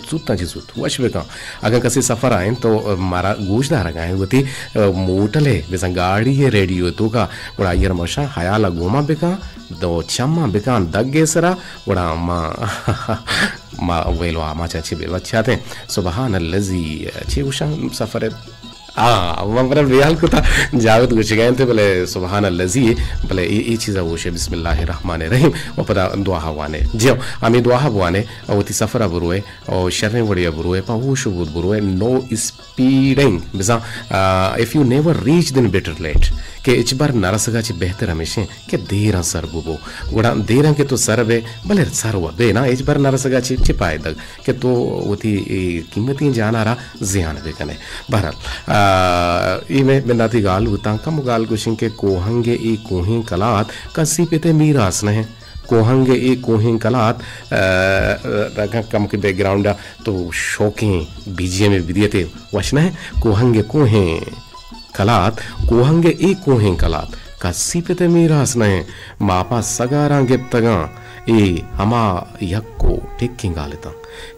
सुत्ता जी सुत वश बेका अगर कसी सफर आए तो मारा गोशदार गए वती मोटले बेसा गाड़ी है रेडियो तो का बड़ा यार मशा हयाला गोमा बेका दो चम्मा बेका दग्गे सरा बड़ा मा वेलो मा चाची बे बच्चा थे सुबहान अल्लज़ी अच्छी उशा सफर वंगरा रियाल को था जावेद कुछ गए थे बोले सुबहान अल्लज़ी बोले ये चीज़ वो शे बिस्मिल्लाहिर्रहमानिर्रहीम और पता दुआ हवाने जी आमी दुआ हवाने और ती सफर बुरुए और शर्रें वड़िया बुरुए पा वो शुबुद बुरुए नो स्पीडिंग बिसा इफ यू नेवर रीच दिन बेटर लेट के इच बार नरसगा ची बेहतर हमेशा के देरा सर बुबो गुड़ा देरा के तो सर बे भले सर हुआ बे ना इच बार नरसगा ची चिपाए दग के तो वती कीमती जाना रहा जियान बे कने बहरहाल ई में बिंदाती गाल उता कम गाल कुशिंग के कोहंगे ई कोहिं कलात कसी पेते मीरास नहीं कोहंगे ई कोहिं कलात कम के बैकग्राउंड तो शौकें बीजिए में विदियते वचना है कोहंगे कोहें कलात कोहंगे ई कोहें कलात कसी पेते मीरास नहीं मापा सगारा गिप्तगा ए हमा यक्को टिक्किंग गालेता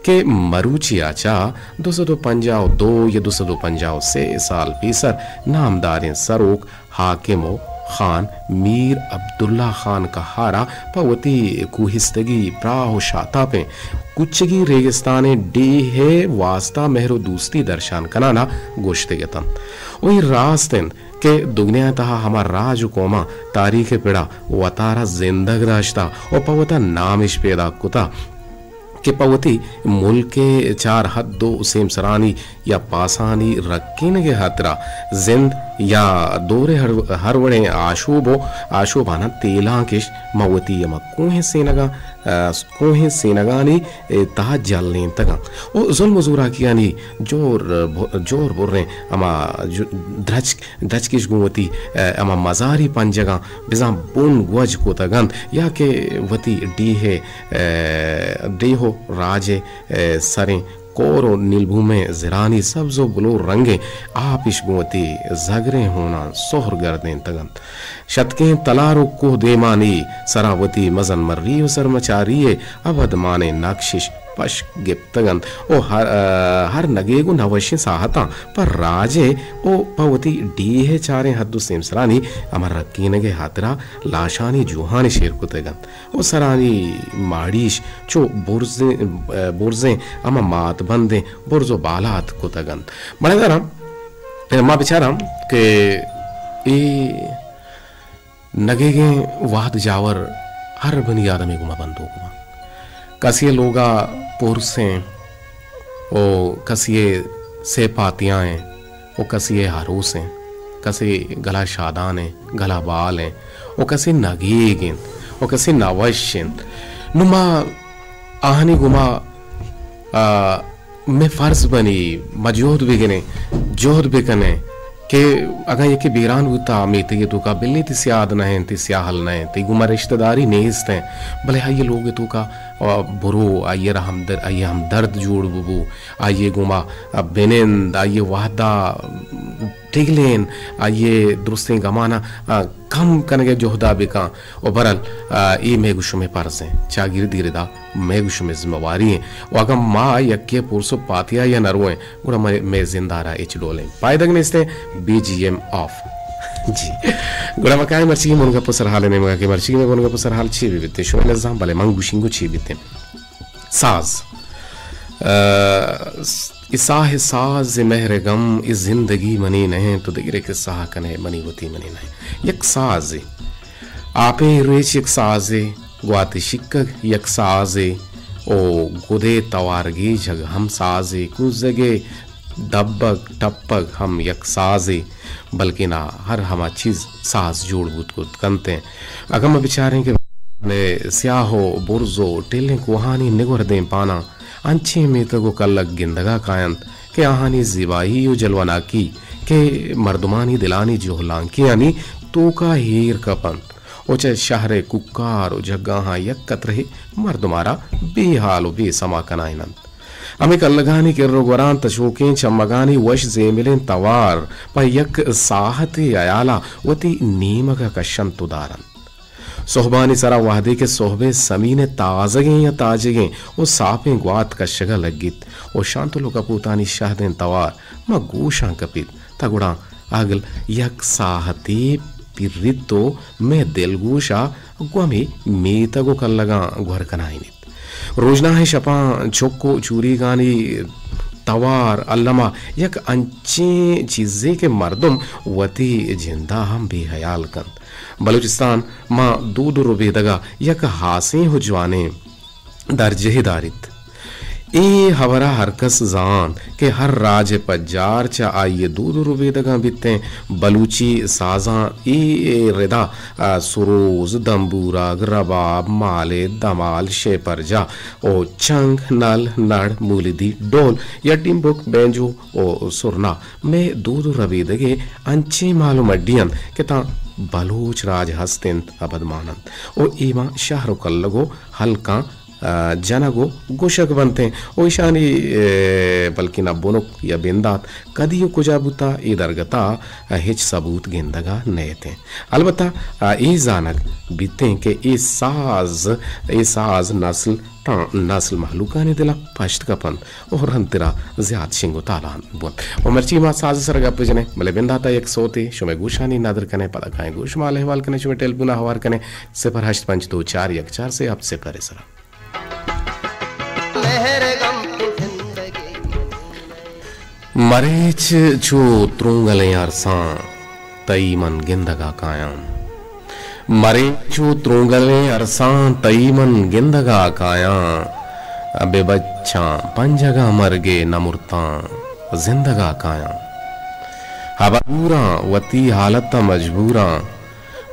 के मरूचियाचा 252 या 252 से साल पीसर नामदार सरोक हाकिमो खान मीर अब्दुल्ला खान का हारा पवती कुहिस्तगी प्राहो शाता पे कुचगी रेगिस्ताने डी है वास्ता मेहरो दूसरी दर्शान कनाना गोश्ते गतन वही रास्तें के दुनिया तहा हमार राज कोमा तारीख पेड़ा वतारा जिंदग दाश्ता और पवता नामिश पैदा कुता के पवती मुल्क के चार हद दो उसेम सरानी या पासानी रक्कीन के हतरा जिंद या दोरे हर वड़े आशोबाना तेला किश मवती यमा कोहे सेनगानी तहा जलने तगा ओ जुल्म जुरा कियानी जोर बोल रहे अमा धच किश गुवती अमा मजारी पंजगा बिजा बुन गवज को तगंत या के वती डी है डी हो राजे सरें कोरो नीलभूमे जिरानी सब्जो बुलो रंगे आप इश्गुवती जगरे होना सोहर गर्दें तगंत शतकें तलारो को देमानी सरावती मजन मर्री सरमचारिये अबद माने नक्शिश पश गिप्तगन ओ हर नगेगु नवशी साहता पर राजे ओ पवती डी है चारे हद्दु सेमसरानी अमर रक्कीनगे हातरा लाशानी जुहानी शेर कुतेगन ओ सरानी माड़ीश चो बुर्जे अमा मात बंदे बुर्जो बालात कुतेगन बड़े दरा माँ बेचारा के ए नगेगे वाद जावर हर बनी आदमी गुमा बंदो गुमा कसिए लोगा पुरसें ओ कसिए से पातियाँ ओ कसिए हारूसें कसी गला शादान गला बाल ओ कसी नगीगिन ओ कसी नवशिन नुमा आहनी गुमा में फर्ज बनी मजूद बिगने जोहद बिकने के अगर ये के बीरान होता में तो ये तो का बिल्ली ती सियाद नहीं ती सियाहल नहीं ती गुमा रिश्तेदारी नेस्त हैं भले आइए लोग तो का बुरो आइए हम दर्द जोड़ बुबू आइए गुमा बेनेंद आइए वादा टिगलेन आइए दुरुस्तें गमाना कम कनगे जोहदा बिका और बरल ये मेगुश में परस हैं चागिर धीरेदा मेगुश में जिम्मेवारी हैं और अगर माँ यक्के पुरसो पातिया या नरुएं गुड़ा मैं जिंदा रहा इच डोले पायदग ने इसने BGM ऑफ जी गुड़ा मकाय मर्ची मुनगा पुसर हाल ने मगा के मर्ची में मुनगा पुसर हाल छी बिते शो ने जाम भले मंगुशिंगु छी बिते साज इसाह साज महर गम इस जिंदगी मनी नहीं तो दिगरे के साह कने मनी होती मनी नहीं यक साज आपे रेच यक साज ग्वाति शिक्क यक साज ओ गुदे तवारगी जग हम साज कुजगे दब्बक टप्पक हम यक साज बल्कि ना हर हमा चीज साज जोड़ बुत कुत कंते अगर मैं बेचारे के स्याहो बुर्जो टेले कुहानी निगुर दें पाना अंछे में तो कल्लक गिंदगा कायंत के आहानी जिबाही यो जलवाना की के मर्दमानी दिलानी जोहलांकी यानी तो का हीर कपंत ओचे शहरे कुक्कार जग्गाहा यक्कत रहे मर्दमारा बेहाल बेसमा कनाइनंत अमे कल्लगानी के रोगरान तशोकें चमगानी वश जेमिलें तवार पर यक साहते अयाला वती नीमक कशंत उदारन सोहबानी सरा वाहदे के सोहबे समीने ताजगे या ताजगे ओ सापें ग्वात का शगा लगित ओ शांतुलो का पूतानी शाहदें तवार मा गोशां कपित तगुड़ा आगल यक साहते पिरितो मैं दिलगोशा ग्वामी मेतगो कल्लगा ग्वर कनाइनित रोजना है शपा चोक्को चूरी गानी तवार अल्लमा यक अंचे चीज़े के मर्दम वती जिंदा हम बेहयाल कन बलूचिस्तान माँ दूध रुबेदगा यक हासें हुजवाने दर्जे दारित ए हवरा हरकस जान के हर राज पज्जार चा आइए दूध रुबेदगा बिते बलूची साजा ए रिदा सुरोज दम्बूरा रबाब माले दमाल शेपरजा ओ चंग नल नड़ मूलिदी डोल या डिम्बुक बेंजो ओ सुरना में दूध रुबेदगे अंचे मालूम अड्डियन के ता बलूच राज हस्तिन अबदमानंद ओ ईमा शाहरुकल्लगो हल्का जनगो गोशक बनते ओ ईशानी बल्कि न बुनुक या बिंदात कदियो कुजाबुता ई दरगता हिच सबूत गेंदगा नए थे अलबत्ता ई जानक बीते के ई साज नस्ल ता नस्ल महलूका ने दिला पश्त कपन और हंतरा ज्याद शिंगो तालान बुन ओ मर्ची मा साज सरगा पजने मले बिंदाता एक सोते शुमे गुशानी नादर कने पदा खाए गुश माल हवाल कने शुमे टेलपुना हवार कने 08524 से अब से परे सरा मरेच जो त्रुंगले अरसा तई मन गिंदगा कायम मरे जो त्रुंगले अरसा तई मन गिंदगा काया अबे बच्चा पंजगा मर गे नमुरता जिंदगा काया हबूरा वती हालत मजबूरा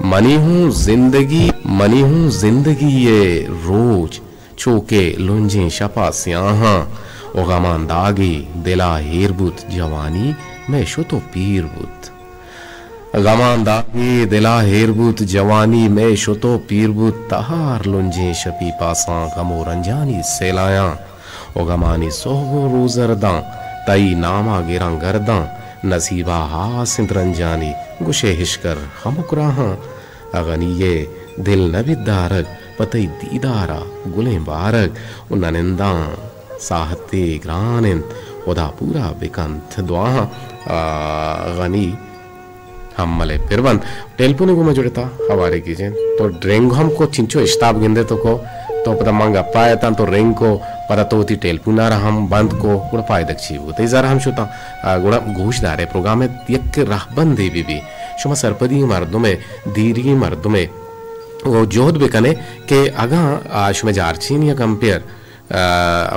मनी हूँ जिंदगी ये रोज चोके लुंजे शपा स्याहा ओ गमान दागी दिला हेरबुत जवानी मैं शुतो पीरबुत गमान दागी दिला हेरबुत जवानी मैं शुतो पीरबुत तहार लुंजे शपी पासा गमो रंजानी सेलाया ओ गमानी सोहबो रोजरदा तई नामा गिरा गर्दा नसीबा हासिंद रंजानी गुशे हिशकर हमुकराहा अगनिये दिल नबिदारक पतई दीदारा गुलें बारक उन्ननिंदा साहते ग्रानिन उदा पूरा बिकंत दुआ गनी हम मले पिरवन टेलपुने को मजुड़ता हवारे कीजिए तो ड्रेंग हमको चिंचो इस्ताब गिंदे तो पता मंगा पाए ता तो रेंग को पता तो ती टेलपुना हम बंद को गुड़ा पाए दक्षी वो तेजार हम शुता गुड़ा घोष दारे प्रोग्राम में यक राहबन दे भी शुमा सरपदी मर्दों में दीरी मर्दों में वो जोध बेकने के आगा शुमे जारचीन या कंपेयर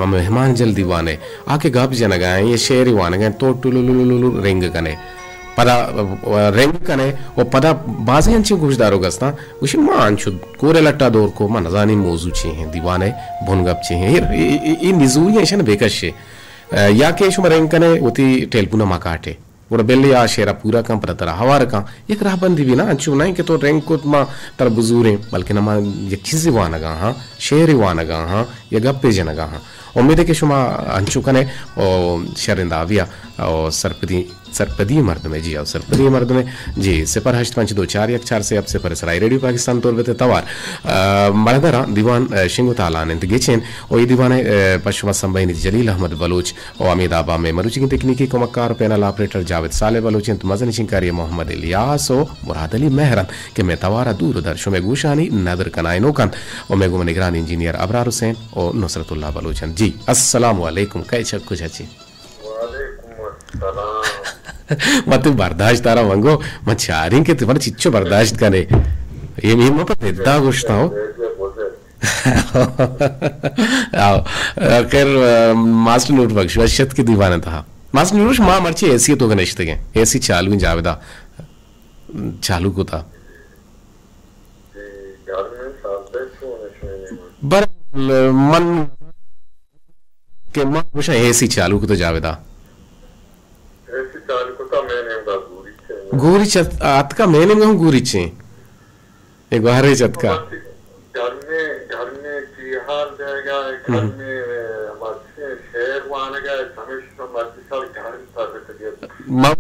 मेहमान जल दीवाने आके गप जन गए ये शेरी वाने गए तो टुलुलुलुलु रेंग कने पदा रेंग कने ओ पदा बाजे अंची गुजदारो गस्ता उशी मानचु कोरे लट्टा दौर को मनजानी मौजू छे हैं दीवाने भुनगप छे हैं ये निजूरी ऐशन बेकशे या के शुम रेंग कने उती टेलपुना माकाटे और बेले आ शेरा पूरा कम प्रतरा हवार का एक राहबंदी भी ना अंचु नहीं कि तो रेंग को मा तर बुजुरे बल्कि ना मा ये चीज़ वानगा हाँ शेर वानगा हाँ ये गप्पे जनगा हाँ उम्मीद है कि शुमा अंचु कने और शरिंदाविया और सरपदी मर्द में जी और सरपदी मर्द में जी 08524 से अब से परिसराई रेडियो पाकिस्तान तौर पे तवार मरदरा दीवान शिंगो तालान इंतगेचेन और ये दीवान पश्चिमा संबैनी जलील अहमद बलोच और अमीद आबा में मरुची की तकनीकी को मक्कार पैनल ऑपरेटर जावेद साले बलोचिन तो मजन शिंकारी मोहम्मद इलियास और मुराद अली मेहरन के मैं तवारा दूर दर्शो में गुशानी नदर कनाइनो कन और मैं गुम निगरान इंजीनियर अबरार हुसैन और नुसरतुल्लाह बलोचन जी अस्सलाम वालेकुम कैसे कुछ अच्छी मत बर्दाश्त तारा वंगो मचारिंग के तुम्हारे चिच्चो बर्दाश्त करे ये मीम पर इतना गुस्सा हो आओ कर मास्टर नूर बख्श वशत की दीवाना था मास्टर नूर मां मर्ची ऐसी तो गनेशते के ऐसी चालू जावेदा चालू को था बर मन के मां गुस्सा ऐसी चालू को तो जावेदा गूरी चत आतका मैंने में हूँ गूरी चे एक बाहर ही चतका घर में तिहार जाएगा घर में हमारे शहर वाने का हमेशा हमारे साल घर पर माँ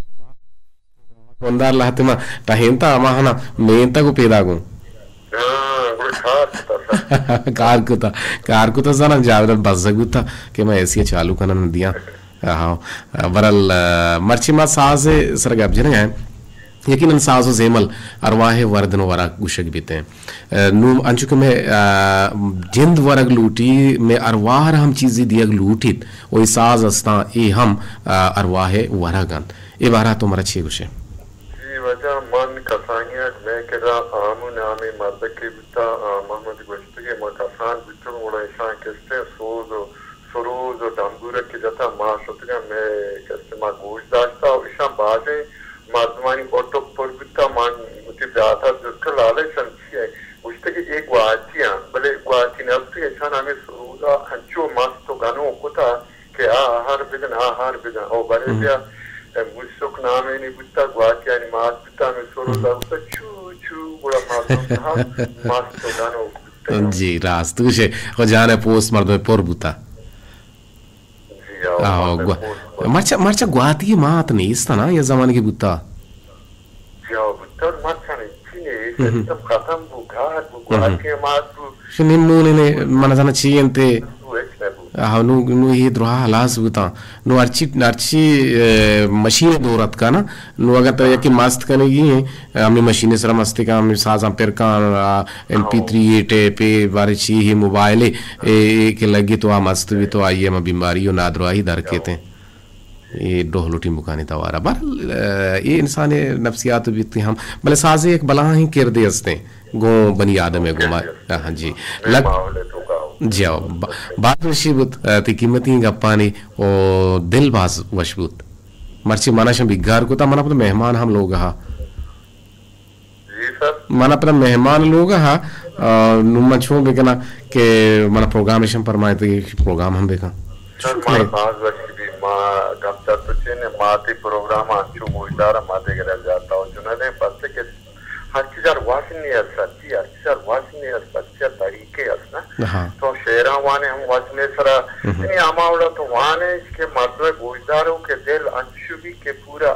बंदार लाते माँ टाइम ता माँ है ना मैं ता को पैदा करूँ कारकुता sana जावरत बज़गुता कि मैं ऐसी चालू करना न दिया हाँ बरल मर्चिमा साज़े सरगब जने हैं यकीनन साज़ो ज़ेमल अरवाहे वर्दन वरक गुशक बीते नूम अंचुक में जिंद वरक लूटी में अरवाह हम चीज़ी दियग लूटित वही साज़ अस्ता ये हम अरवाहे वरगन ये बारह तो मरा अच्छी गुशे वजह मन कसानिया मैं करा आमु नामे मर्द के बिता मोहम्मद गोश्त के मकासान बितुल मोड़ा इंसान किस्ते सरोज डंबूर के जता मां शतगा मैं किस्ते मां गोश्त दाश्ता और इंसान बाजे मर्दमानी ऑटो पर बिता मान मुझे जाता जिसका लाले संची है गोश्त के एक वाचियां भले वाची ने अब तो इंसान हमें सरोजा अंचो मस्त तो गानों कोता के आहार बिदन और बड़े बिया मुझसुक नामे नहीं बिता वाचियां नहीं मास बिता में सरोजा उसे चू बड़ा मस्त तो गानों जी रास्तु से हो जाने पोस्ट मर्द में पोर बुता मर्चा गुआती मात नहीं इस तना ये ज़माने की बुता जाओ बुता मर्चा नहीं चीने सब खत्म बुखार गुआती मात शनिन्नु ने मन जाना चाहिए ते हाँ नु ये द्रोहा हलास बुता नु अर्ची मशीन दोरत का ना नु अगर तो यकी मस्त करेगी हमने मशीनें सरा मस्ती का हमने साज़ अम्पेर का MP3 टेप बारे ची ही मोबाइल के लगी तो आ मस्त भी तो आई है मैं बीमारी हो नादरो आई दर के थे ये डोहलोटी मुकानी तवारा बार ये इंसान नफ्सियात भी थी हम भले साज़े एक बला ही किर दे हस्ते गो बनी आदम है गुमा हाँ जी लग जाओ बात वशीबुत ती कीमती गप्पानी ओ दिल बाज वशबुत मर्ची माना शम बिगार को ता मना अपना मेहमान हम लोग हा मना अपना मेहमान लोग हा नुमा छो बेकना के मना प्रोग्रामेशन परमाए तो प्रोग्राम हम बेका माना बाज वशीबी माँ गप्पा तो चेने माती प्रोग्राम आंचू मुइदारा माते के रह जाता हो चुनाने पत्ते के हर वासनी सच्चा तरीके असना तो शेरा वाने हम वासने सरा नहीं आमावड़ा तो वाने के मतलब गुजदारों के दिल अंशुबी के पूरा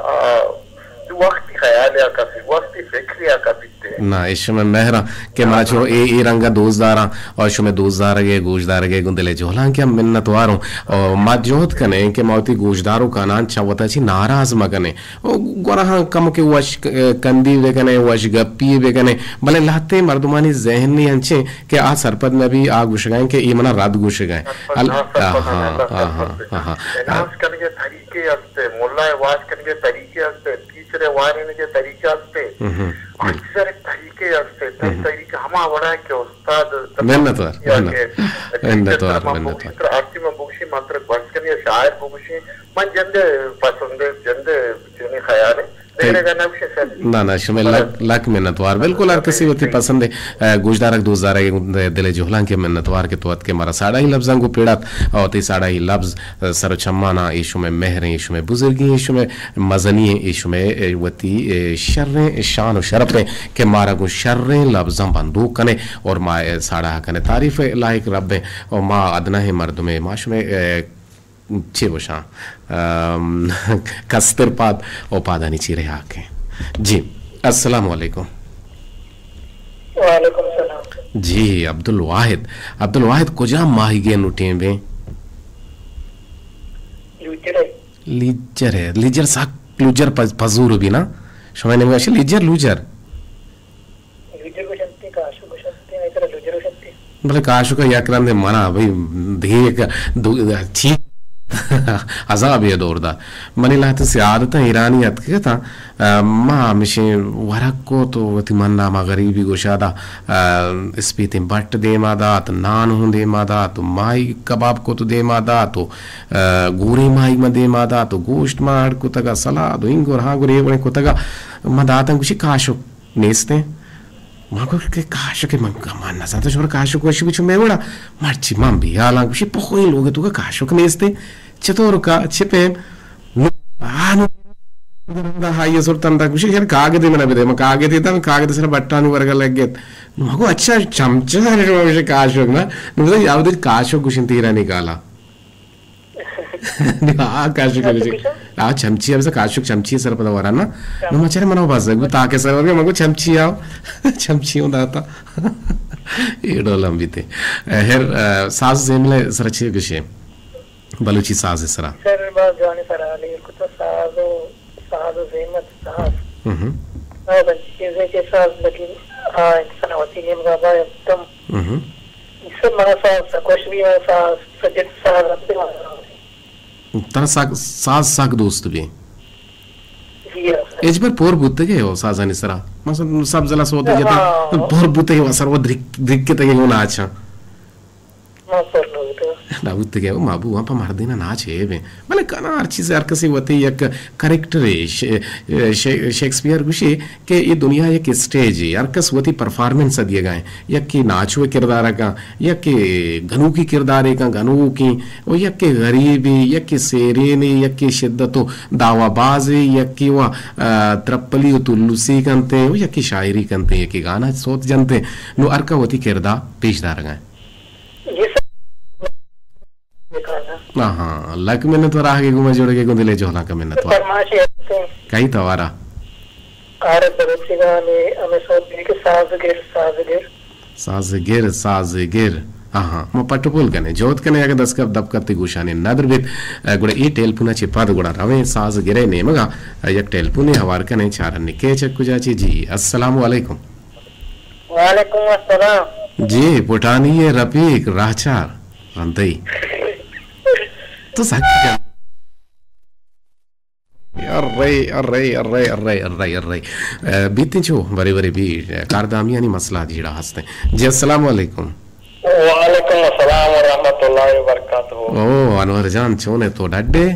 वक्त ख्याल या काफी वक्त फिक्र या काफी ना इसमें मेहरा के माचो ए रंगा दोस्तदारा और शुमे दोस्तदार के गोशदार के गुंदले जोला के मिन्नतवारों और माजोत कने के मौती गोशदारों का नाम चावता छी नाराज मगने ओ गोरा कम के वश कंदी बेकने वश गप्पी बेकने भले लाते मर्दमानी जहनी अंचे के आ सरपद में भी आग गुशगाएं के ये मना रात गुशगाएं हाँ करके तरीके असते मुल्ला वाज करके तरीके असते तीसरे वारे के तरीके असते अक्सर तरीके असते तरीके हमा बड़ा के उस्ताद मेहनतवार आरती में बुगशी मात्र वर्ष के लिए शायर बुगशी मन जंदे पसंद जंदे जने ख्याल है ना ना शुमे लक मेहनतवार बिल्कुल हर किसी होती पसंद है गुजदारक दोस्तार दिले जोहला के मेहनतवार के तौर के मारा साड़ा ही लफ्ज़ को पेड़ात और ते साड़ा ही लफ्ज़ सर छम्माना ईशु में मेहर ईशु में बुजुर्गी ईशु में मजनी ईशु में वती शर्रें शान और शरफ के मारा को शर्रें लफ्ज़ बंदूक कने और माँ साड़ा कने तारीफ लायक रब और माँ अदना है मर्द में माश में छे वशा कस्तर पाद और पादानी ची रहे आके जी अस्सलाम वालेकुम वालेकुम सलाम जी अब्दुल वाहिद कुजा माही गे नुटे बे लीजर सा लूजर पजूर भी ना समय ने गाशे लीजर लूजर भले काशु का याकरान दे मना भाई धीरे ठीक अजाब ये दौरदा मनी लाते से आदत ईरानियत के था माँ मिशे वरक को तो वती मन्ना मा गरीबी गोशादा स्पीति बट दे मादा तो नान हूँ दे मादा तो माई कबाब को तो दे मादा तो गोरी माई में दे मादा तो गोश्त मार को तगा सलाद इंगोर हाँ गोरे बड़े को तगा मदाता कुछ काशो नेस्ते माको के काशो के मानना सांता छोरा काशो को शिबिचु में बड़ा मर्ची मम्बी हाला कुछ पकोई लोगे तो का काशो के नेस्ते चतोर का छिपे आनो हाँ ये सुरतन था कुछ यार कागज़ में ना बिदे मैं कागज़ था मैं कागज़ से बट्टा नु वर्ग लग गया माको अच्छा चमचा है जो मुझे काशो ना मुझे याद है काशो कुछ इंतज़ार निकाला हाँ काशो के लिए आ चमची अब से काशुक चमची सर पता वरा ना नो मचरे मनो बस ताके सर वर्गे मको चमची आओ चमची होता था ये डोलम बीते हर साज जेमले सरचे गशे बलूची साज सरा सर बात जाने सरा ले कुछ साज जेमत साज चीजें के साथ लगी इंसान होती है मगा एकदम इससे मगा साज कुछ भी साज सजट साज तर साग दोस्त भी एज पर पोर बुत्ते के हो साजानी सरा मतलब सब जला सोते जता पोर बुत्ते के सर्व दृक के तके हो नाच ना बुत्ते के माबू वहां पर मार देना नाच है बे भले कना हर चीज हर कसी होती एक करेक्टर है शेक्सपियर गुशी के ये दुनिया एक स्टेज है हर कस होती परफॉर्मेंस दिए गए एक की नाचुए किरदार का एक के घनु की किरदार का घनु की वो एक के गरीबी एक की सेरेनी एक की शिद्दत दावाबाजी एक की वो त्रप्पली तुलुसी कंते वो एक की शायरी कंते एक की गाना सोच जनते नो हर का होती किरदार पेशदार गए हाँ लक मैंने तो राह के घुमा जोड़ के गुंदिले जोला का मैंने तो कहीं तवारा आरे बरसिगा ने हमें सोच के साजगिर हाँ मैं पट्टुपुल कने जोत कने अगर 10 कप दब करते गुशाने नदर बित गुड़ा ई टेलपुना चिपाद गुड़ा रवे साजगिरे ने मगा एक टेलपुने हवार कने चार निके चक्कु जाची जी अस्सलाम वालेकुम वालेकुम अस्सलाम जी पुटानी ये रफीक राहचार रंतई तो साकी अर्रे बीते जो बरे बरे भी कारदामिया नहीं मसला जीड़ा हंसते जी अस्सलाम वालेकुम वालेकुम अस्सलाम व रहमतुल्लाहि व बरकातहू ओ अनवर जान चोने तो डड्डे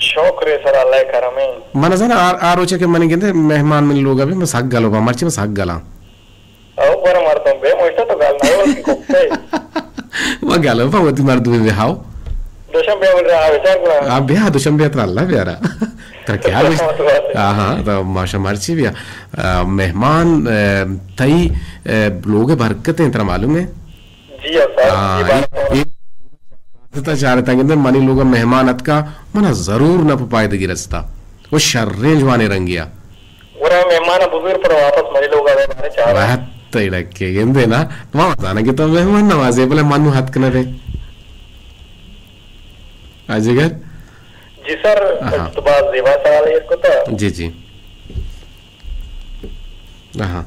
शुक्र सर अल्लाह करमे मन जन आरोचे के मन गिंदे मेहमान मिल लोग अभी मैं साग गलो बा मर्ची में साग गला ओ पर मरतो बे मोइटा तो गाल ना वो कोप्पे वो गलो बा वो तुम्हारे दुबे हाउ दोशम बे बोल रहा है सर आप बिया दोशम बे अल्लाह अल्लाह प्यारा तर क्या हाँ तो माशा मर्ची भी मेहमान तई लोग बरकतें तेरा मालूम है जी सर तो चाह रहे था मनी लोग मेहमान अत का मना जरूर न पायदगी रस्ता वो शर्रे जवाने रंगिया मेहमान बुजुर्ग पर वापस मरे लोग के गेंदे ना वहां जाना कि तो मेहमान नवाजे बोले मन हाथ कने रे अजगर जी सर तो बात जेवा सवाल है इसको तो जी हाँ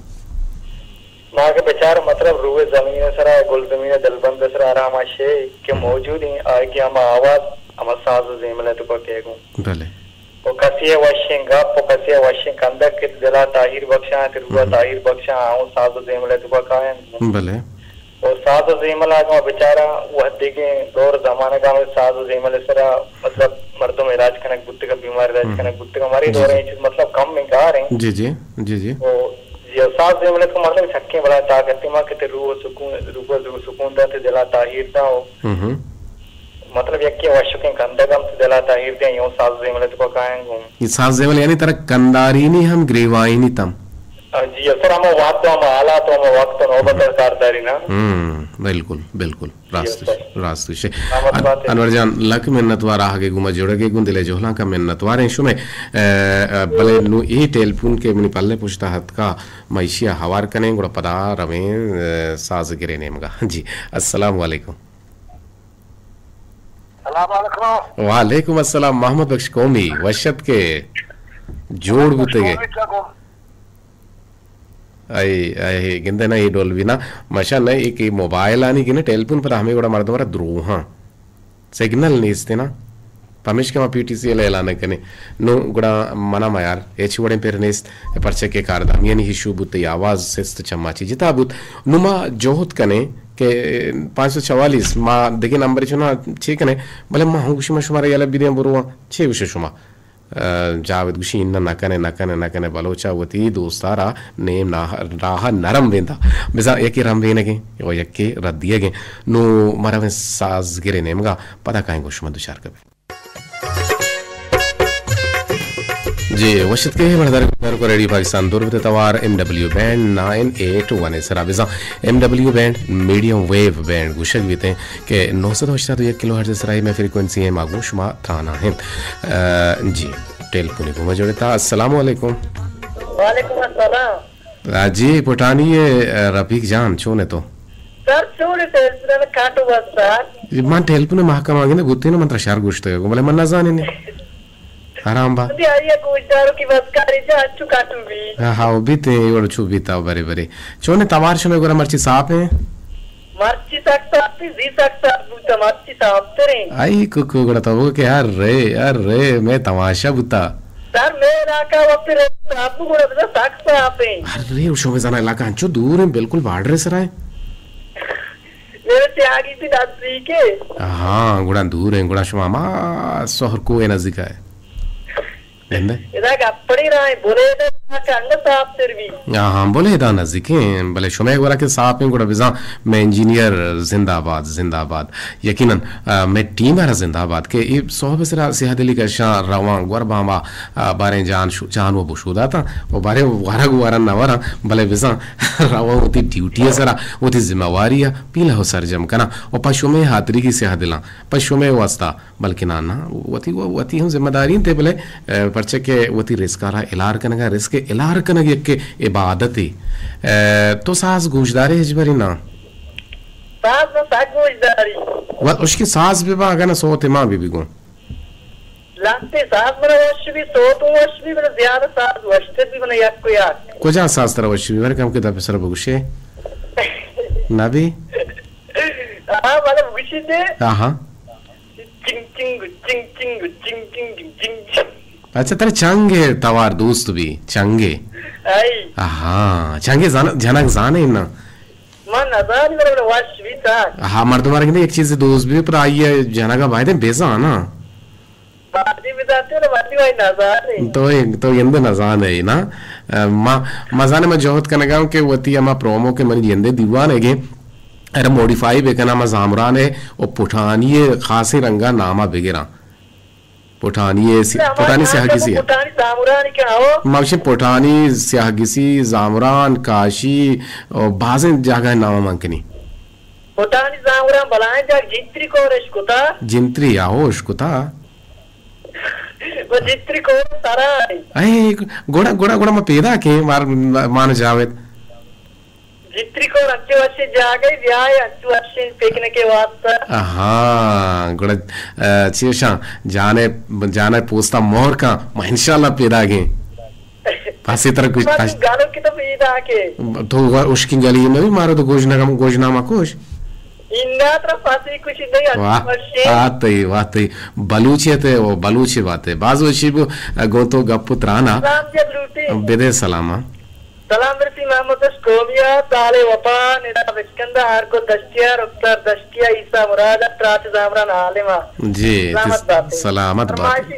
माँ के बेचार मतलब रूए जमीन सरा गुल जमीन दलबंद सरा आराम आशे के मौजूद हैं आए कि हम आवाज हम साज जेमले तो को केगो भले वो कसिए वशिंगा वो कसिए वशिंग अंदर के दिला ताहिर बख्शा तिरुआ ताहिर बख्शा आऊं साज जेमले तो का है भले और साज जेमला का बेचारा वो देखे दौर जमाने का में साज जेमले सरा मतलब मर्दों में इलाज करने बुत्ते का बीमार इलाज करने बुत्ते का हमारी दौर है मतलब कम में गा रहे जी वो ये साज जेमले को मतलब छक्के बड़ा ताकत मां के रूह सुकून दाते दिला ताहिर दा मतलब यक्के वाशुके कंदगम से दिला ताहिर दे यूं साज जेमले तो काएंगो ये साज जेमले यानी तरह कंदारी नहीं हम ग्रेवाई नहीं तम जी सर हम बात तो हम आला तो हम वक्त तो नौबत कारदारी ना बिल्कुल रास्त से अनवर जान लक मिन्नतवार आगे गुमा जोड़े गुंदिले जोहला का मिन्नतवार है शुमे भले नु ए टेलीफोन के मनी पल्ले पुछता हत का मैशिया हवार कने गुड़ा पदा रवे साज गिरे नेमगा जी अस्सलाम वालेकुम वालेकुम अस्सलाम मोहम्मद बख्श कौमी वशत के जोड़ गुते गए आई गिंदे ना ये डोल भी ना मशा ना एक मोबाइल आने की ना टेलीफोन पर हमें बड़ा मर्द हमारा द्रोहा सिग्नल नहीं इसते ना पमिश के पीटीसी लाने कने नो गुड़ा मना मायार एच वड़े पेर नेस्त परचे के कारदाम यानी हिशु बुत आवाज से चम्माची जिता बुत नुमा जोहत कने के 544 माँ देखिए नंबर चुना ठीक है भले माँ हूँ गुशी शुमारे याला बिरिया बुरुआ छे गुशी शुमा जावेद गुशी इन्ना नकने बलोचा वती दोस्तारा नेम राह नरम वेंदा बिजा यकी रम वेने के ओ यकी रद्दिए के नो मरा में साज गिरे नेमगा पता काहे गुशमा दुचार कबे जी वशत के बड़दार को रेडियो पाकिस्तान दूर बते तवार एमडब्ल्यू बैंड 981 सरा बिजा MW band medium wave band गुशक बीते के 981 किलोहर्ट्ज सराई में फ्रीक्वेंसी है मागू शुमा थाना है जी टेलीफोन को मजोड़ता अस्सलाम वालेकुम वालेकुम अस्सलाम जी पुटानी ये रफीक जान छोने तो సార్ చూడు తెలుసు కాటు sir man telpune mahkama gine guttine mantra shar gushte go male man na zanine haram ba di ariya kushdaru ki vaskari ja achu katu bi ha obite yoru chu bita bare bare chone tamar shone gora marchi saap hai marchi sakta api zi sakta buta marchi saap tere ai kuku gora to ke arre मैं तमाशा बुता sir मेरा का वक्त आपको गora beta sakta ape अरे उशो में जाना इलाका अंचो दूर है बिल्कुल बाढ़ सर है मेरे त्यागी थी दादी के हाँ गुड़ा दूर है गुड़ा शुमा शहर को है नजदीक है इधर अपनी राय बोले तो अंग साफ तेरी हाँ बोले इधर नजदीक है भले शुमे गुड़ा के साफ है गुड़ा बिज़ा मैं इंजीनियर जिंदाबाद यकीनन मैं टीम वाला जिंदाबाद के ये सोह बसरा सियादली का शान रवां गुर बामा बारे जान वो बुशुदा था वो बारे वारा नवारा भले बिज़ा रवां होती ड्यूटी है सरा होती जिम्मेवारी है पीला हो सरजम करना और पशुमे हाथरी की सियादला पशुमे वास्ता बल्कि ना वती हम जिम्मेदारी थे भले पर्चे के वती रिस्कारा इलार कनगा रिस्क इलार कनग के इबादती तो सास गोशदारी हजबरी ना सास ना सास गोशदारी वह उसकी सास भी बा अगर ना सोते माँ भी गो लगते सास मेरा वश भी सोतों वश भी मेरा ज़्यादा सास वश्ते भी मेरा याक को याक कुछ सास तरह वश भी मेरे काम के दबे सर बगुशे नबी हाँ वाला बुशी दे हाँ चिंग अच्छा तेरे चंगे तवार दोस्त भी चंगे हाँ चंगे जनक जाने ना मन अजान मेरा वश भी था हाँ मर्द मारे के एक चीज से दोस्त भी पर आई है जनका भाई थे बेजा ना बादी बिदाते ना बादी भाई नजान तो यंदे नजान है ना मजाने में जोहत करने का कि वती अमा प्रोमो के मन यंदे दीवान है के अरे मॉडिफाई बेकना मा जामरान है और पुठानी खासी रंगा नामा बेगेरा पुठानी स्याहगिसी मावशी पुठानी स्याहगिसी जामरान काशी और बाज़ जगह नामा मांगनी पुठानी जामरान बलाएं जाग जिंत्री को रेशकुता जिंत्री आहोश कुता वो जिंत्री को सारा ऐ गोड़ा मैं पैदा के मान जावेद जित्री को अच्छे वर्षे जागे व्याय अच्छे वर्षे फेंकने के वास्ते हाँ गुड़ा चीशा जाने पोस्ता मोहर का मैं इंशाल्लाह पैदा गे पासी तरह कुछ गालों की तो पैदा के तो उसकी गली में भी मारो तो गोजनामा कुछ इन्ना तरह पासी कुछ नहीं अच्छे वाह तई बलूची बात है बाजू अच्छी वो गोतो गपुत्राना बेदे सलामा सलाम बरसी मोहम्मद स्कोमिया ताले वफा निदा विस्कंदा हार को दस्तिया रुखसर दस्तिया ईसा मुरादा त्रात जामरान आलिमा जी सलामत बात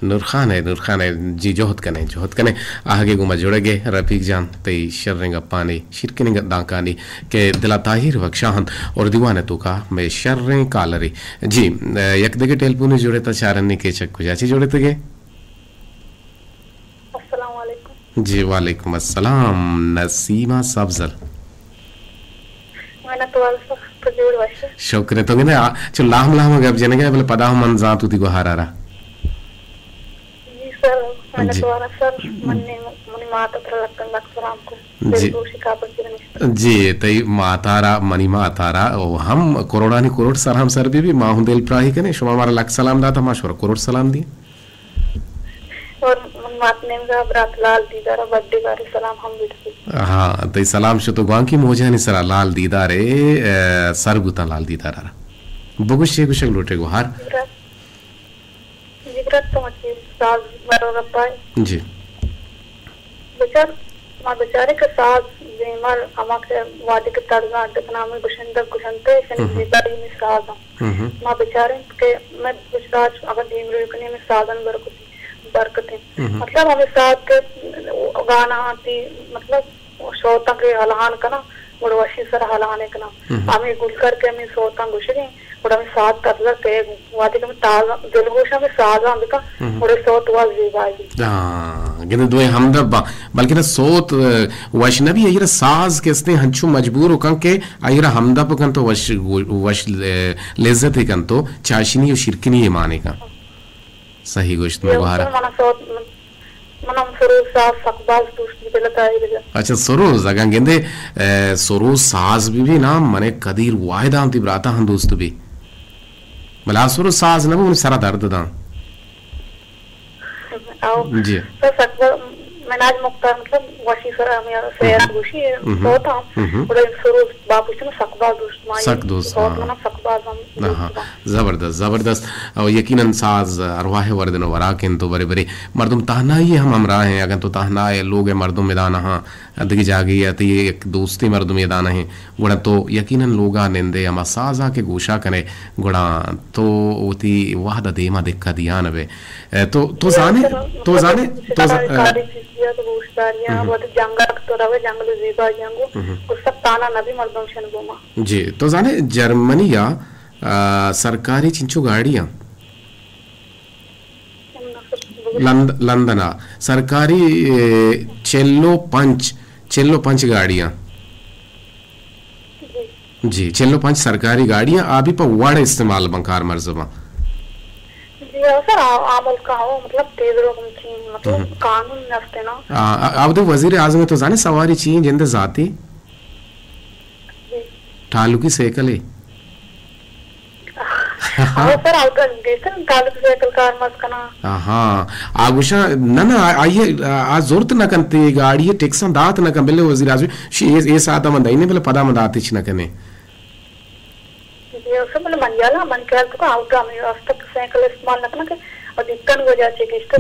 नूर खान है जी जोहत कने आगे गुमा जुड़ेगे रफीक जान तई शर्रिंग पानी शिरकिनिंग दाकानी के दिला ताहिर बख्शाहन और दीवाने तो का मैं शर्रिंग कालरी जी एक दगे टेलीफोन जुड़े तो चारनी के चक कुजाची जुड़े तगे जी वालेकुम अस्सलाम नसीमा सब्जर शुक्र तो गिने चल लाम गब जने के बोले पदा मन जा तू दिगो हारारा जी सर मैंने तुम्हारा सर मनी माता तर लक सलाम को जी तई मातारा मनी मातारा ओ हम कोरोना नि करोड़ सर हम सर भी माहु दिल प्राही कने शुमा मारा लक सलाम दाता माशवर करोड़ सलाम दी और मातने का ब्रात लाल दीदार बर्थडे बारे सलाम हम भी हाँ तो सलाम शो तो गांव की मोजा नहीं सरा लाल दीदार सरगुता लाल दीदार बगुश ये कुछ लोटे गुहार जिगरत तो मची साज बारो रपाई जी बेचारे के साज जेमर हमारे वादे के तर्जा अटकना में गुशंते शनि दीदारी में साज मां बेचारे के मैं विश्वास अगर दीम रुकने में साधन बरकतें मतलब हमें साथ के गाना आती मतलब सोता के हलान करना और वशी सर हलाने करना हमें गुल करके हमें सोता गुशरी और हमें साथ करला के वादे के ताजा दिलगोशा में साजा अंबिका और सोत वाज जीवाजी हां गिने दोए हमदब बल्कि ना सोत वशनबी ये साज केस्ते हंचू मजबूर कं के आयरा हमदब कं तो वश लज्जत कं तो चाशनी और शिरकिनी माने का सही गोश्त में बहारा మనం సరోజ్ సాజ్ సక్బాజ్ దోస్తి బెలతాయిగా अच्छा सरोज अगं गेंदे सरोज साज भी ना मने कदीर वायदा ती ब्राता हम दोस्त भी मला सरोज साज ना वो सारा दर्द दा आओ जी तो सक्बाज मनाज मुख्तार मतलब वशी सर हमें सैर गुशी बहुत हम और सरोज बापू से सक्बाज दोस्त माई सक दोस्त बहुत मना सक्बाज हम हाँ जबरदस्त जबरदस्त और यकीनन साज अरवाह वर्दन वराकिन तो बरे बरे मर्दुम तहना ही हम हमरा हैं अगर तो तहना है लोग है मर्दुम मैदान हाँ अदगी जागी है तो ये एक दोस्ती मर्दुम मैदान है गुड़ा तो यकीनन लोगा निंदे हम साजा के गोशा करे गुड़ा तो उती वाहदा देमा दिक्का दिया नबे तो जाने तो तो गोश्तारियां बहुत जंगल तो रवे जंगल जीबा जंगो उस सब ताना नबी मर्दम शन गोमा जी तो जाने जर्मनी या सरकारी चिंचो गाड़ियां लंदना सरकारी चेल्लो पंच गाड़ियां जी चेल्लो पंच सरकारी गाड़ियां अभी पर वाड़ इस्तेमाल बंकार मर्जबा जी सर आमल का हो मतलब तेज रोकम चीन मतलब कानून नफ्ते ना अब तो वजीर आजम तो जाने सवारी चीन जिंदे जाती ठालू की सेकले हाँ सर आउटर देखन ठालू की सेकल कार मत कना हाँ आगुशा ना आइए आज जरूरत न कंते गाड़ी टैक्स दात न कं बेले वजीर आजम ये साता मंदाइने बेले पदा मंदाती छ न कने ये सब मन जाला मन ख्याल तो आउट में अस्तक साइकिल इस्तेमाल न करना के और दिक्कत हो जाती है कि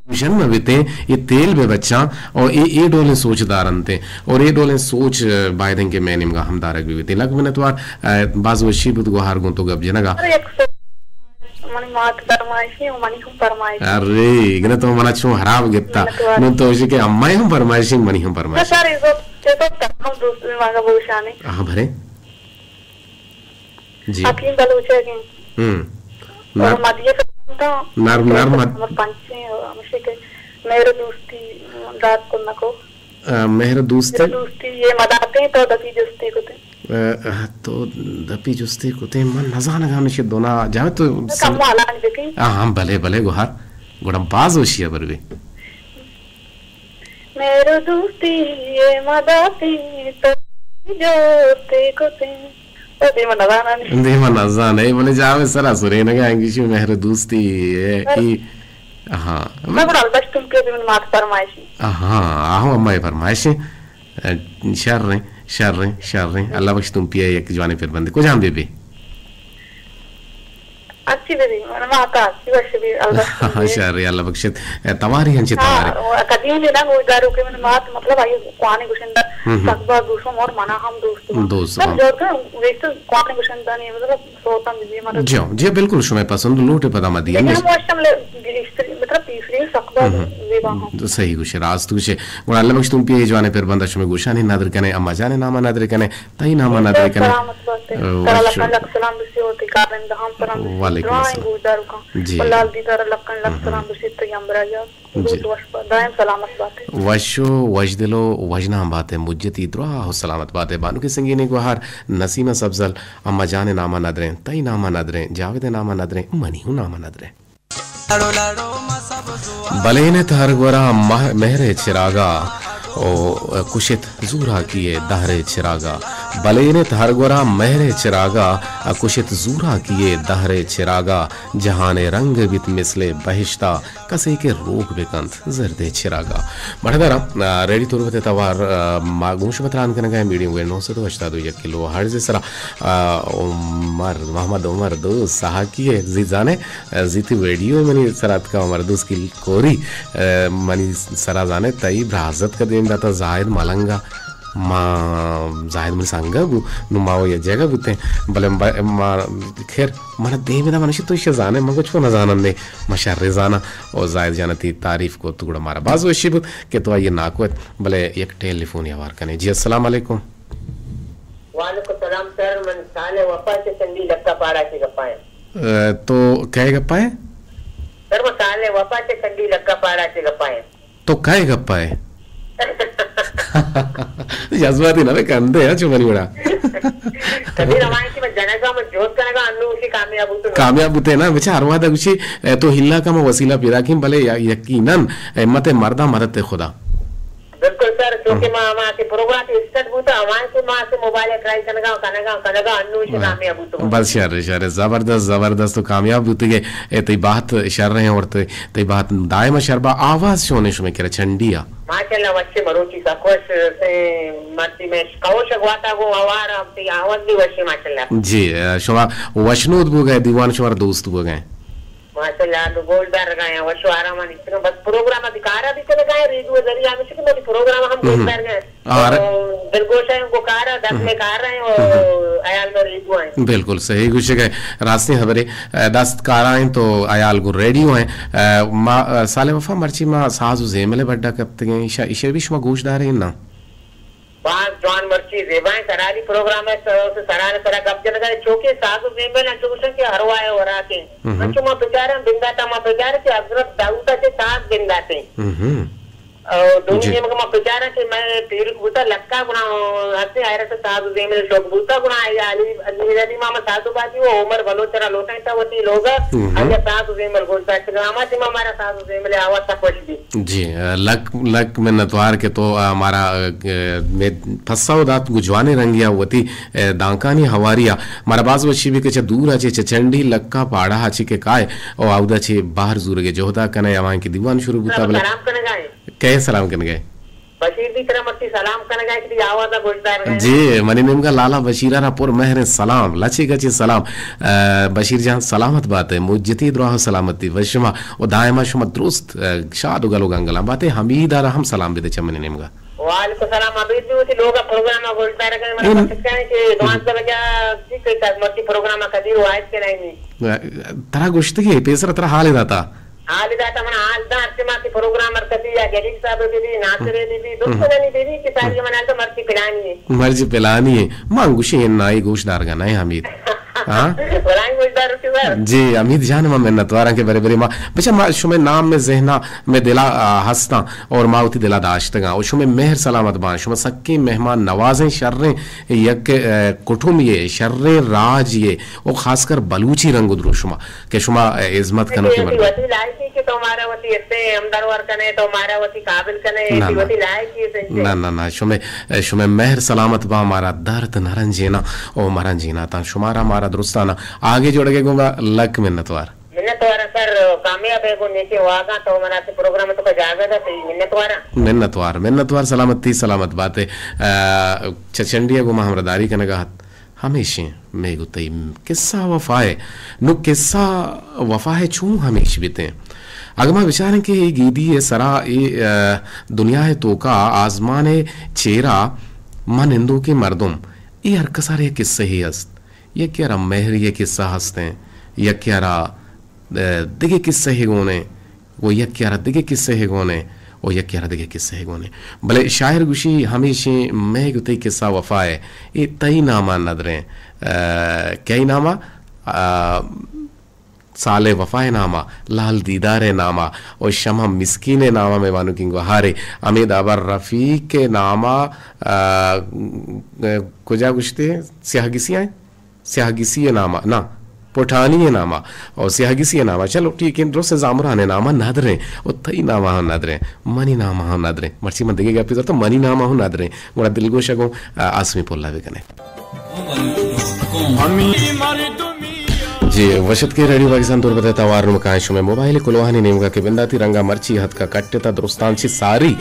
मिशन में बीते ये तेल में बच्चा और ये डोले सोचदार अंते और ये डोले सोच बायदें के मैंने इनका हमदारक भी बीते लग मैंने तो बाज वशी बुद गुहार गुं तो गब जनगा मनी मात फरमाइशी और मनी हम फरमाइशी अरे इगने तो मना छो हराब गित्ता नु तो उसी के अम्मा हम फरमाइशी मनी हम फरमाइशी सर ये तो हम दोस्त में मांगा भविष्याने हां भरे जी हकीम बलूचे के और मदिये नर्म पंचे मुझे के मेरे दोस्ती रात को नको मेरे दोस्ती ये मदाते तो दपी जुस्ती को तो दपी जुस्ती को ते मन नजाना गाने से दोना जावे तो कम वाला देखे हां भले भले गुहार गुडम पास होशिया बरवे मेरे दोस्ती ये मदाते तो जोते को ते देवा नजाना है बोले जावे सरा सुरे न गाएंगे शो मेहर दोस्ती है कि हां मैं बड़ा बस तुम के दिन मात फरमाइशी हां आहो अम्मा फरमाइशी शर्र अल्लाह बख्श तुम पिया एक जवानी फिर बंदे को जान बेबी अच्छी बेबी मैं माता अच्छी बस भी अल्लाह शर्र अल्लाह बख्श तवारी हंचे तवारी कदी ने ना वो दारू के में मात मतलब आई कोने गुशंदा सकबा दूसरों और मना हम दोस्त जो का वेस्ट कोने गुशंदा नहीं मतलब सोता भी हमारा जी बिल्कुल शुमे पसंद लोटे पता मत दिया मैं मौसम ले मतलब तीसरी सकबा विवाह तो सही गुश राज तुझे और अल्लाह बख्श तुम पिए जवाने फिर बंदा शुमे गुशानी नादर कने अम्मा जाने नामा नादर कने तई नामा नादर कने लक सलाम बिसे होती कारण हम परम वालेकुम अस्सलाम जी लाल दीदार लक्कन लक सलाम बिसे तो यमराजा दायम सलामत बात है वशो वजदिलो वजना बात है मुज्जती दुआ हो सलामत बात है बानु के संगीने गुहार नसीमा सब्जल अम्मा जाने नामा नदरे तई नामा नदरे जावेद नामा नदरे मनी हूं नामा नदरे बलेने तहरगोरा महरे चिरागा ओ कुशित जूरा किए दहरे चिरागा बलेने तहरगोरा महरे चिरागा कुशित जूरा किए दहरे चिरागा जहाने रंग बित मिसले बहिश्ता कसे के रोग बेकंत जर्दे चिरागा बढ़दरा रेडी तुरबते तवार मागुश बतरान कनगा मीडियम वे 982 किलो हर जसरा उमर मोहम्मद उमर दो सहा किए जिजाने जीती वीडियो मनी सरात का उमर दोस की कोरी मनी सरा जाने तई ब्राजत का दिन दाता जाहिद मलंगा मा जाहिद मन संगा नुमाओ ये जगह बुते भले मा खैर मन दे में मनुष्य तो इसे जाने मगर छो न जानन ने मशर्रे जाना और जाहिद जानती तारीफ को टुकड़ा मारा बाजो शिब के तो ये नाकोत भले एक टेलीफोन यार कने जी अस्सलाम वालेकुम वालेकुम सलाम सर मन साले वफा से संदी लक्का पाड़ा के गपाए तो क्या गपाए सर वो साले वफा से संदी लक्का पाड़ा के गपाए तो क्या गपाए जज्बाती ना कंदे है चुमनी बड़ा कभी रवाई की जनगा में जोत करेगा अन्नू उसी कामयाब होते ना बेचा हरवा दा कुछ तो हिल्ला का वसीला पिरा की भले यकीनन मते मर्दा मदद खुदा बिल्कुल सर क्योंकि मां के प्रोग्राम के स्टार्ट बुता हमारे से मां से मोबाइल ट्राई कनगा अन्नू से कामयाब होतो बस शर जबरदस्त तो कामयाब होते गए तई बात शर रहे और तई बात दायमा शरबा आवाज शोने शुमे करे चंडिया माशाल्लाह वच्चे मरोची सकोश से मर्ती में कौश गवाता गो आवार अपनी आवाज भी वच्चे माशाल्लाह जी शुमा वशनूद बु गए दीवान शुमार दोस्त बु गए माशाल्लाह तो गोल्डर गए वशो आराम इतना बस प्रोग्राम अधिकारा भी चले गए रेडियो जरिए हम से कि प्रोग्राम हम गोल्डर गए और दिलगोशा को कार दस में कार रहे और अयाल में रेडियो है बिल्कुल सही कुछ गए रास्ते खबरे 10 कार आए तो अयाल को रेडियो है मा साले वफा मर्ची मा साजु जेमले बड्डा कपते गए इशे भी शुमा गोशदार है ना बात जॉन मर्ची जेबाएं करारी प्रोग्राम है तो सराने सरा कब जगह चौके साधु जेबे ना चौके के हरवाए हो रहा थे अच्छो मा बेचारे बिंदाता मा बेचारे के हजरत दाऊदा के साथ बिंदाते और दुनिया में मा बेचारे के मैं पीर बुता लक्का गुना हते आयरा से साधु जेबे शोक बुता गुना अली अली मामा साधु बाजी वो उमर बलोचरा लोटा था वती लोग अजे साधु जेबे गोलता के मामा से हमारा साधु जेबे आवाज तक पहुंच जी लक में नतवार के तो हमारा में फसाओ दात गुजवाने रंगिया वती दांकानी हवारिया हमारा बाज वशी भी के दूर आचे चंडी लक्का पाड़ा आचे के काय और आउदा छे बाहर जूर के जोहदा कने यहां की दीवान शुरू बुता बले सलाम करने गए कहे सलाम करने गए बशीर भी तरह मस्ती सलाम करने गए कि आवाज गोलदार गए जी मनी नेम का लाला बशीरा ना पुर महर सलाम लची गची सलाम बशीर जहां सलामत बात है मुज्जती दुआ सलामती वशमा और दायमा शुमा दुरुस्त शाद गलो गंगला बातें हमीदा हम सलाम देते चमनी नेम का वालेकुम सलाम अभी भी होती लोग प्रोग्राम गोलदार गए मतलब सकते हैं कि दुआ से बजा ठीक है मस्ती प्रोग्राम कदी वाइस के नहीं तरह गोश्त की पेसर तरह हाल दाता आलिदाता मन आलदा अत्तिमाती प्रोग्रामर कती या गरीब साहब दीदी नासरे दीदी दोस्तों ने दीदी की सारी मन तो मर्ची पिलानी है मांगुशी नाई गोशदार का नहीं हमीद हां जी अमीद जान मैं नतवारा के बरे बरे मां बच्चा मां शुमे नाम में जहना में दिला हंसता और माउती दिला दाश्तगा और शुमे मेहर सलामत बां शुमे सक्के मेहमान नवाजें शर्रे यक कुटुम ये शर्रे राज ये और खासकर बलूची रंग उद्रो शुमा के शुमा इज्जत कनो के मर वती लायकी के तुम्हारा वती इतने हमदरवर कने तुम्हारा वती काबिल कने वती लायकी ना शुमे मेहर सलामत बा हमारा दर्द नरंजीना और मरंजीना ता शुमारा हमारा दुरुस्ताना आगे जोड़ के गुंगा लक मिन्नतवार सर कामयाब है को नीचे वागा तो हमारा से प्रोग्राम तो का जागा था मिन्नतवार सलामती सलामत बातें चचंडिया को हमरदारी कने का हमेशा मैं गुतई किस्सा वफाए नु किस्सा वफाए छू हमेशा बीते अगमा विचारें कि ये गीदी ये सरा ये दुनिया है तो का आजमाने चेहरा मन हिंदू के मर्दुम ये हर कसारे किस्से ही हस्त ये क्या रा मेहर ये किस्सा हंसते हैं ये क्या रा दिगे किस्से ही गोने वो ये क्या रा दिगे किस्से ही गोने और ये क्या रा दिगे किस्से ही गोने भले शायर गुशी हमेशा मैं गुते किस्सा वफाए ये तई नामा नदरें क्या ही नामा साले वफाए नामा लाल दीदारे नामा और शमा मिस्कीने नामा में वानु किंगो हारे अमीद अबर रफीक के नामा कुजा गुश्ते स्याहगिसी नामा ना पुठानी नामा और स्याहगिसी नामा चलो ठीक है से जामराने नामा नदरे और तई नामा हो नदरे मनी नामा हो नदरे मर्ची मन देखेगा पिजर तो मनी नामा हो नदरे मोरा दिलगोशा को आसमी पोल्ला वे कने जी वशत के रेडियो पाकिस्तान तौर पर तवार मकाश में मोबाइल कुलवानी नेमगा के बिंदाती रंगा मर्ची हद का कट्टेता दुरुस्तान ची सारी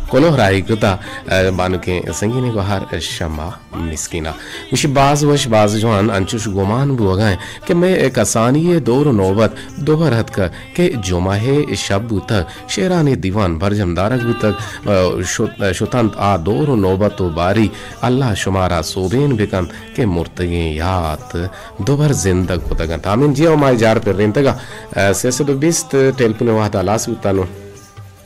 कोलोहराई गुता बानु के संगीने को हर शमा मिस्कीना मुशी बाज वश बाज जवान अंचुश गुमान बुगाए कि मैं एक आसानी दौर नौबत दोहर हद का के जुमाहे शब तक शेरानी दीवान भरजम दारक तक शुतंत आ दौर नौबत तो बारी अल्लाह शुमारा सोबेन बिकन के मुर्तगे यात दोबर जिंदग पुतगन तामिन जियो माय जार पर रेंतगा से तो बिस्त टेलपुने वादा लास उतानो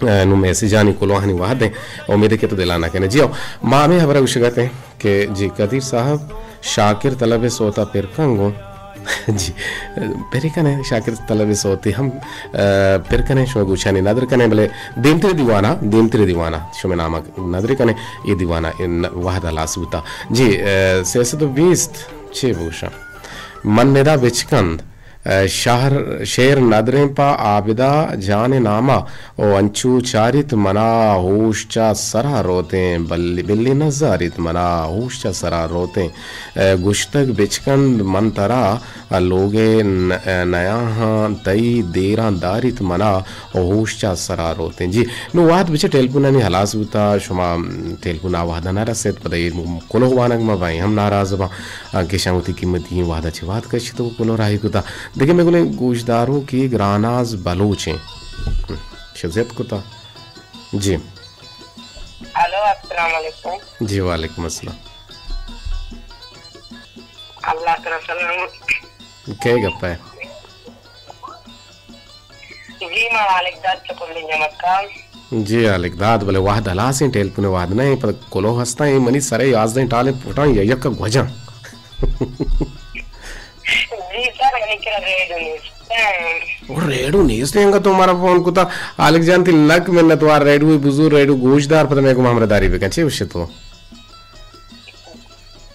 नु मैसेज आनी कोलोहानी वादे उम्मीद के तो दिलाना कहने जियो मामे हमारा उशगते कि जी कदीर साहब शाकिर तलब सोता फिर कंगो जी पेरिकने शाकिर तलबी सोती हम पेरकने शो गुछानी नदर कने भले देमतरे दीवाना शो में नामक नदर कने ये दीवाना वाहदा लासूता जी सियासत बीस्त छे भूषा मन नेदा बिचकंद शहर शेर नदरें पा आबिदा जाने नामा ओ अंचू चारित मना होशचा सरा रोते बिल्ली नजारित मना होशचा सरा रोते गुश्तक बिचकंद मन तरा लोगे नया तई देरा दारित मना होशचा सरा रोते जी नु वाद बिचे टेलपुना नि हलास बुता शुमा टेलपुना वादा ना रसेत पदे कोलो वानक म भाई हम नाराज बा के शांति कीमती वादा छ वाद कछ तो कोलो राही कुता देखिए मैं बोले गोशदारों की ग्रानाज बलोचें शज़ियत कुता जी हेलो अस्सलाम वालेकुम जी वालेकुम अस्सलाम अल्लाह का सलाम क्या गप्पा है जी मैं अलेक्दाद चकुल्ली जमक्का जी अलेक्दाद बोले वाह दलासें टेल पुने वाद नहीं पर कोलो हंसता है मनी सरे आज दिन टाले पुटा ये यक्का गुजा जी सर निकल रेडू न्यूज़ ने तुम्हारा फोन कुता आलिक जानती लक में न तुम्हारा रेडू बुजुर्ग रेडू गोशदार पता मेरे को मामलेदारी पे कैसे विषय तो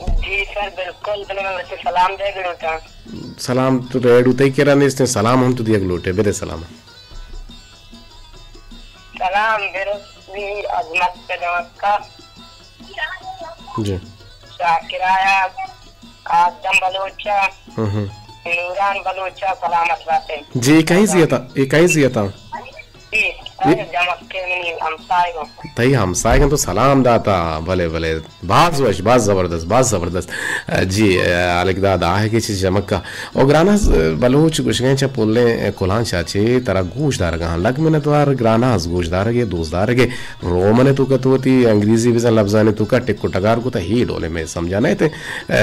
जी सर बिल्कुल मैं वैसे सलाम दे गलोटा सलाम तो रेडू तई केरा ने इसने सलाम हम तो दिया गलोटे बेरे सलाम बेरस्वी अजमत पे नमस्कार जी शाकिराया आदम बलोचा नूरान बलोचा सलामत रहते जी कहीं सी था तई हमसाए तो सलाम दाता भले भले बात जबरदस्त जी अलेकदाद आहे के चीज जमक्का और ग्रानास बलोच गुशगेंचा पुल्ले कोलान चाचे तरा गोशदार गा लग में तवार ग्रानास गोशदार के दोस्तदार के रोमने तो कतोती अंग्रेजी भी लफ्जाने तो का टिक्को टगार को ही डोले में समझाने थे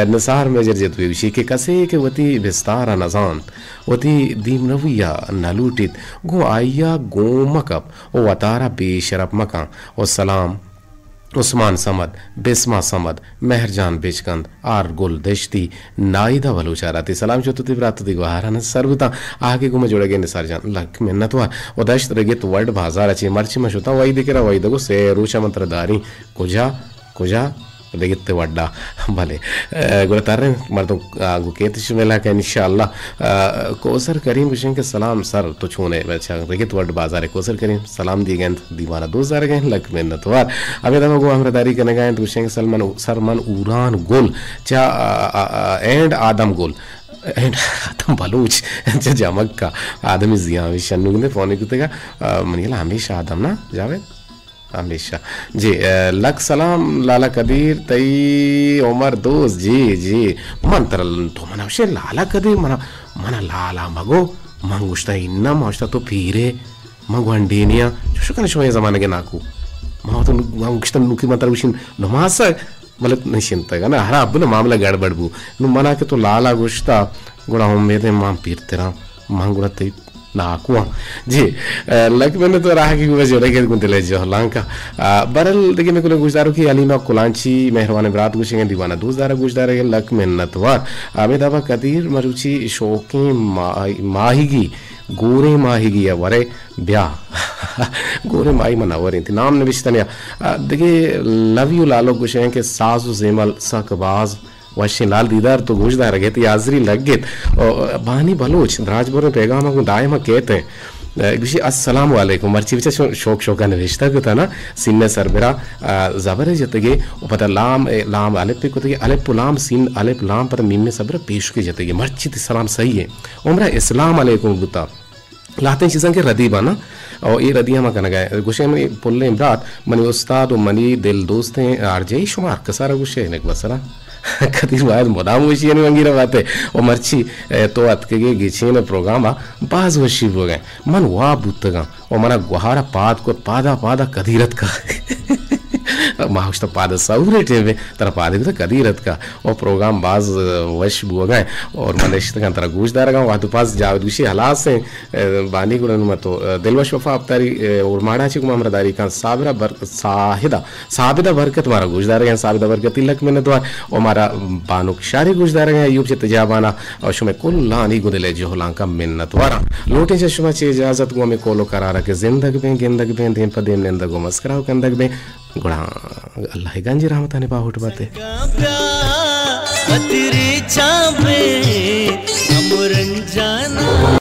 निसार मेजर जत विषय के कसे के वती विस्तार नजान वती दीम रविया नलूटित गो आया गो मकब ओ वतारा बेशरफ मका ओ सलाम उस्मान समद बिस्मा समद मेहरजान बेचकंद आर गुल दश्ती नाइदा वलुचाराती सलाम चतुति प्रातुति गहारन सर्वता आगे को में जोड़ेगे निसार जान लक मिन्नतवा ओ दश्त रगे तो वर्ड बाजार अच्छी मर्ची में शुता वही दिखेरा वही दगो से रूचा मंत्रदारी कुजा देखते वड्डा भले गुरतारे मर्दों गुकेत मेला का इंशाअल्लाह कोसर करीम विषय के सलाम सर तो छूने अच्छा देखित वर्ड बाजार कोसर करीम सलाम दिए गए दीवाना दोस्त गए लक में नतवार अबे दमा को हमरदारी करने गए तो विषय के सरमन उरान गुल चा एंड आदम गुल एंड आदम बलूच जमक का आदमी जिया शन्नू ने फोन कितेगा मनीला हमेशा आदम ना जावेद हमेशा जी लक सलाम लाला कदीर तई उमर दोस्त जी मंत्र तो मना शे लाला कदीर मना लाला मगो मंगुष्टा इन्ना मास्टा तो पीरे मगवंडीनिया शुकन शोय जमाने के नाकू मां तो मंगुष्टा नुकी मंत्र विशिन नमाज मतलब निश्चिंत ना हरा अब ना मामला गड़बड़बू नु मना के तो लाला गुष्टा गुड़ा हम मेरे मां पीरतेरा मांगुड़ा तई नाकुआ जी लग मैंने तो राह की वजह जोड़े के गुंतले जो लंका बरल देखिए मैं कुल गुजदारों की अलीमा कुलांची मेहरबान बरात गुशेंगे दीवाना दूसदारा गुजदारे के लक मिन्नतवार आमेदाबा कदीर मरुचि शौकी माहिगी गोरे माहिगी वरे ब्याह गोरे माही मनावर थी नाम ने बिश्तनिया देखिए लव यू लालो गुशें के साजु जेमल सकबाज वशी लाल दीदार तो गोशदार गए थे आजरी लग गए और बानी बलोच राजपुर में पैगाम को दायमा कहते हैं अस्सलाम वालेकुम मर्ची बिचा शौका नवेशता को था ना सिन्ने सरबरा जबर जतगे पता लाम अलेप को तगे अलेप लाम सिन अलेप लाम पता मीम में सबरा पेश के जतगे मर्ची सलाम सही है उमरा इस्लाम अलैकुम गुता लाते चीज़ां के रदीबा ना और ये रदिया में कहना गया गुशे में पुल्ले इमरात मनी उस्ताद और मनी दिल दोस्त हैं आरजे शुमार कसारा गुशे ने बसरा कदीर वायद मदाम वशी यानी वंगी रवाते और मर्ची तो अतके गिछीने प्रोग्राम बाज वशी हो गए मन वाह बुतगा और मना गुहारा पाद को पादा कदीरत का माहुश्ता पाद सौरे टेवे तर पाद भी कदीरत का और प्रोग्राम बाज वश बुआ गए और मनेश तक तरह गुजदार गा वादु पास जावदुशी हालात से बानी गुण मतो दिलवश वफा अफ्तारी और माड़ा ची कुमार मरदारी का साबिदा बरकत मारा गुजदार गए साबिदा बरकत तिलक में द्वार और मारा बानुक शारी गुजदार गए यूब से तजाबाना और शुमे कुल लानी गुदले जोहला का मिन्नत वारा लोटे से शुमा ची इजाजत गो में कोलो करारा के जिंदगी में गिंदगी में दिन पर दिन निंदगो मस्कराओ कंदग में गुणा अल्लाह गंजी रहमत ने बाहुट बाते तेरे चाबे अमरन जाना।